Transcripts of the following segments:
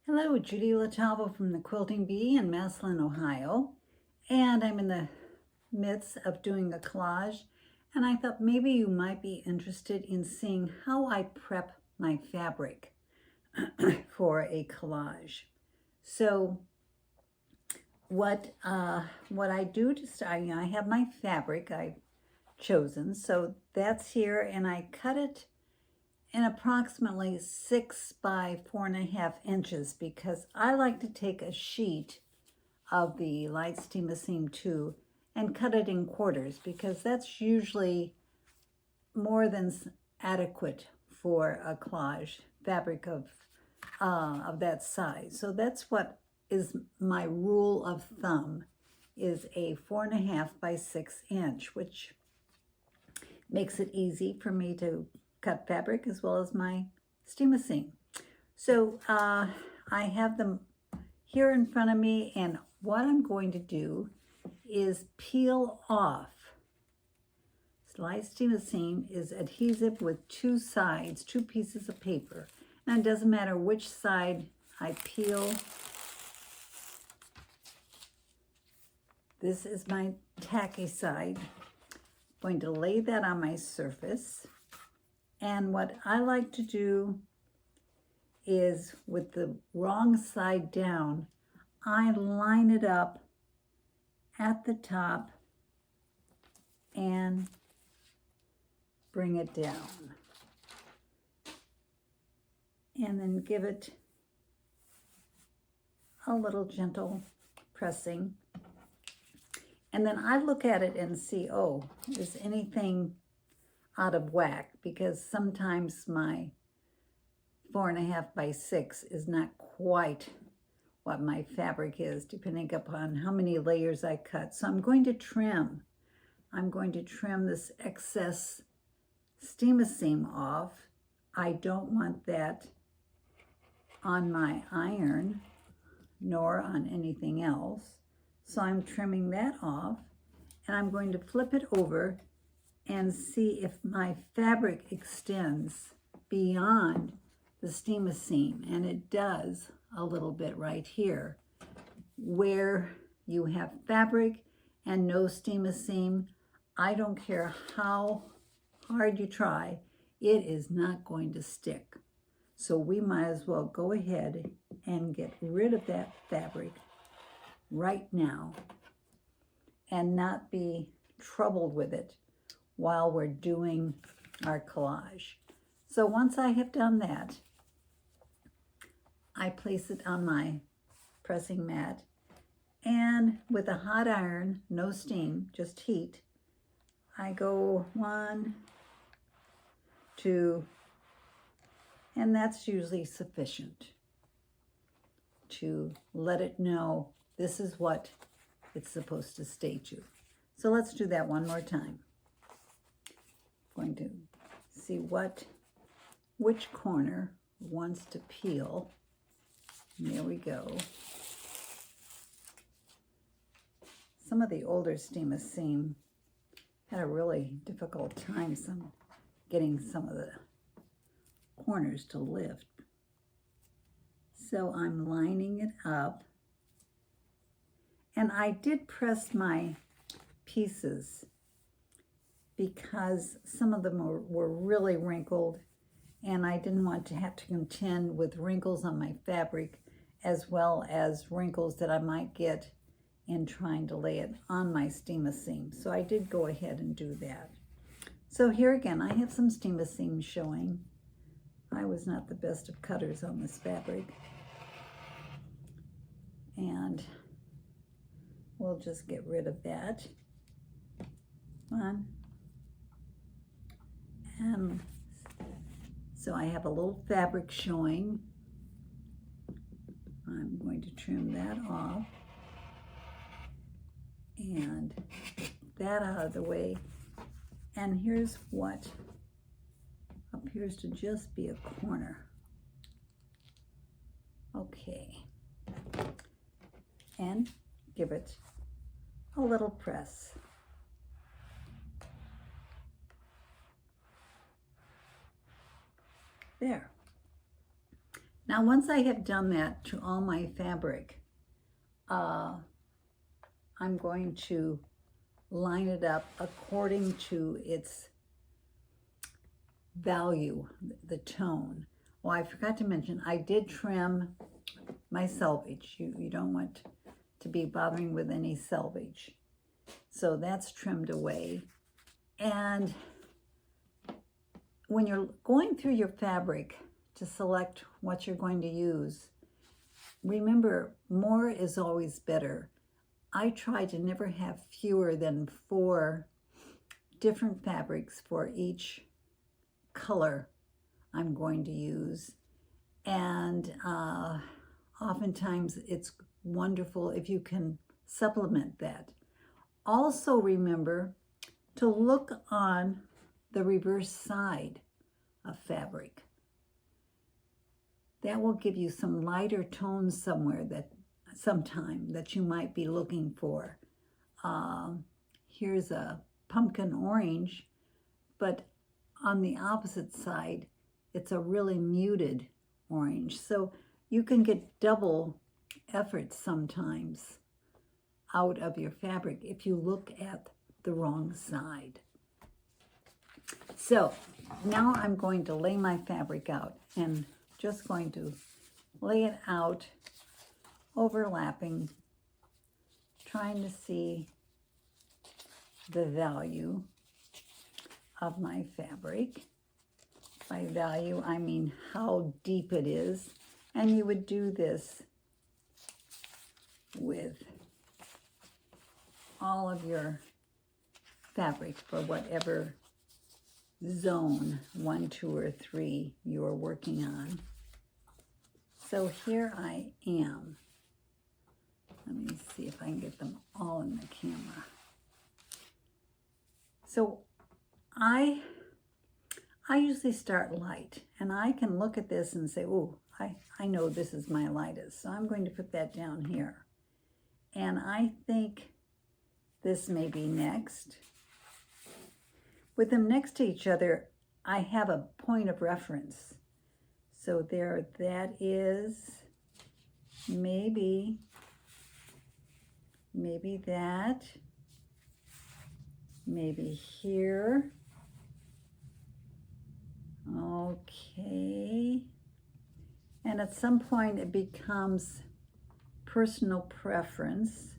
Hello, Judy from the Quilting Bee in Massillon, Ohio, and I'm in the midst of doing a collage, and I thought maybe you might be interested in seeing how I prep my fabric for a collage. So what I do to start, I have my fabric I've chosen, so that's here, and I cut it in approximately 6 by 4.5 inches because I like to take a sheet of the light steam 2 and cut it in quarters because that's usually more than adequate for a collage fabric of that size. So that's what is my rule of thumb, is a 4.5 by 6 inch, which makes it easy for me to cut fabric as well as my steam seam. So I have them here in front of me, and what I'm going to do is peel off. Light steam seam is adhesive with two sides, two pieces of paper. And it doesn't matter which side I peel. This is my tacky side. I'm going to lay that on my surface. And what I like to do is, with the wrong side down, I line it up at the top and bring it down. And then give it a little gentle pressing. And then I look at it and see, oh, is anything out of whack? Because sometimes my 4.5 by 6 is not quite what my fabric is, depending upon how many layers I cut. So I'm going to trim. I'm going to trim this excess steam seam off. I don't want that on my iron, nor on anything else. So I'm trimming that off, and I'm going to flip it over and see if my fabric extends beyond the steam seam, and it does a little bit right here. Where you have fabric and no steam seam, I don't care how hard you try, it is not going to stick. So we might as well go ahead and get rid of that fabric right now and not be troubled with it while we're doing our collage. So once I have done that, I place it on my pressing mat, and with a hot iron, no steam, just heat, I go 1, 2, and that's usually sufficient to let it know this is what it's supposed to stay to. So let's do that one more time. I'm going to see which corner wants to peel. And there we go. Some of the older steam seam had a really difficult time getting some of the corners to lift. So I'm lining it up. And I did press my pieces because some of them were really wrinkled, and I didn't want to have to contend with wrinkles on my fabric as well as wrinkles that I might get in trying to lay it on my steam seam. So I did go ahead and do that. So here again, I have some steam seam showing. I was not the best of cutters on this fabric. And we'll just get rid of that. One. And so I have a little fabric showing. I'm going to trim that off and get that out of the way. And here's what appears to just be a corner. Okay. And give it a little press. There. Now, once I have done that to all my fabric, I'm going to line it up according to its value, the tone. Well, I forgot to mention, I did trim my selvage. You don't want to be bothering with any selvage. So that's trimmed away. And when you're going through your fabric to select what you're going to use, remember, more is always better. I try to never have fewer than 4 different fabrics for each color I'm going to use. And oftentimes it's wonderful if you can supplement that. Also remember to look on the reverse side of fabric. That will give you some lighter tones sometime that you might be looking for. Here's a pumpkin orange, but on the opposite side, it's a really muted orange. So you can get double effort sometimes out of your fabric if you look at the wrong side. So now I'm going to lay my fabric out, and just going to lay it out overlapping, trying to see the value of my fabric. By value, I mean how deep it is. And you would do this with all of your fabric for whatever zone, 1, 2, or 3 you're working on. So here I am. Let me see if I can get them all in the camera. So I usually start light, and I can look at this and say, oh, I know this is my lightest, so I'm going to put that down here. And I think this may be next. With them next to each other, I have a point of reference. So there, that is maybe that, maybe here. Okay. And at some point it becomes personal preference.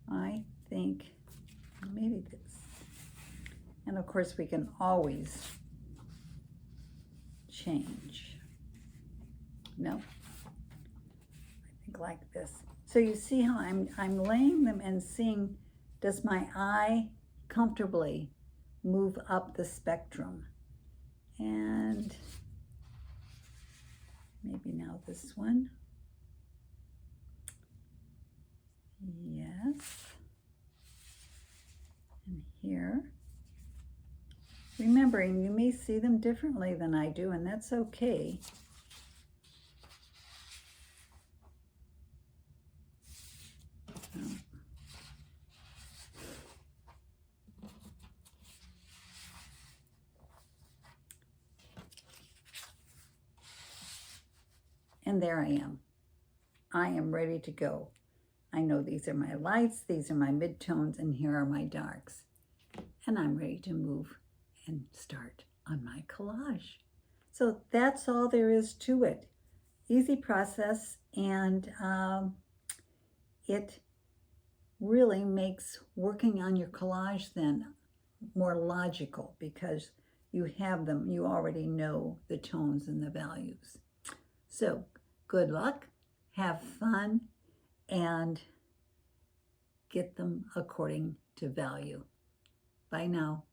I think maybe this. And of course we can always change. No, I think like this. So you see how I'm laying them and seeing, does my eye comfortably move up the spectrum? And maybe now this one. Yes. And here. Remembering, you may see them differently than I do, and that's okay. And there I am. I am ready to go. I know these are my lights, these are my midtones, and here are my darks. And I'm ready to move and start on my collage. So that's all there is to it. Easy process, and it really makes working on your collage then more logical, because you have them, you already know the tones and the values. So good luck, have fun, and get them according to value. Bye now.